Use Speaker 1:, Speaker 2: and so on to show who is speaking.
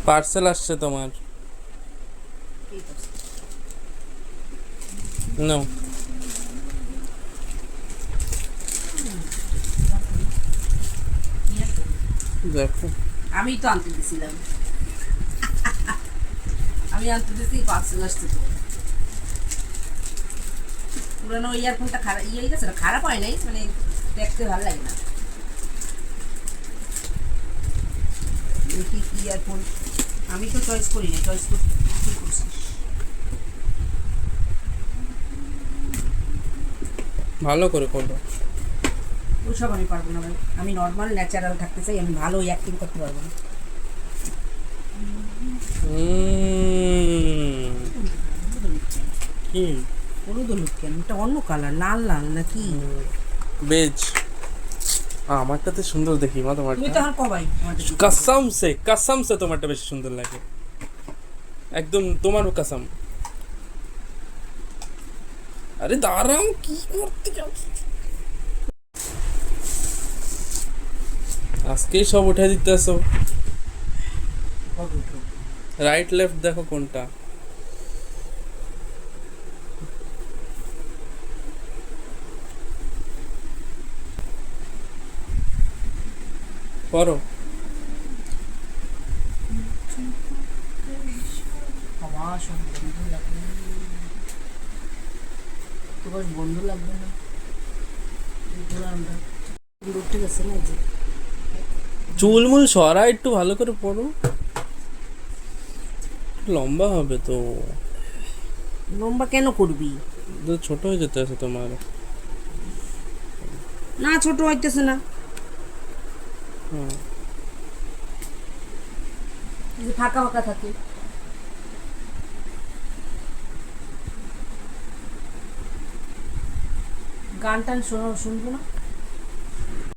Speaker 1: Parcel আসছে তোমার। নাও। দেখো
Speaker 2: আমি তো আনতে দিছিলাম, আমি আনতে দিছি, পার্সেল আসছে তো। পুরানো ইয়ারফোনটা খারাপ হয়ে গেছে না, খারাপ হয় নাই, মানে দেখতে ভালো লাগে না। দেখি কি ইয়ারফোন, আমি তো চয়েস করি না, চয়েস করছিস?
Speaker 1: ভালো করে করো।
Speaker 2: ওসব আমি পারবো না ভাই, আমি নর্মাল ন্যাচারাল থাকতে চাই, আমি ভালো অ্যাক্টিং করতে পারবো না।
Speaker 1: কি
Speaker 2: হলুদ হলুদ কেন, এটা অন্য কালার, লাল লাল নাকি?
Speaker 1: বেজ আমারটাতে সুন্দর দেখি মা,
Speaker 2: তুমি তো
Speaker 1: তোমারটা
Speaker 2: আর কবাই
Speaker 1: কসম সে তোমারটা বেশি সুন্দর লাগে, একদম তোমারও কসম। আরে দাঁড়াও, কি করতে যাও? আজকেই সব উঠে দিতে আসো। রাইট লেফট দেখো কোনটা। করো।
Speaker 2: আমার সব বন্ধু লাগবে, তোমার বন্ধু লাগবে না? আমরা ঠিক আছে না, যে
Speaker 1: চুলমুল সরা, একটু ভালো করে পড়ো, লম্বা হবে তো।
Speaker 2: লম্বা কেন করবি?
Speaker 1: তো ছোট হয়ে যেতে আছে তোমার।
Speaker 2: না ছোট হইতেছে না, যে ফাঁকা ফাঁকা থাকে। গান টান শুনবো না?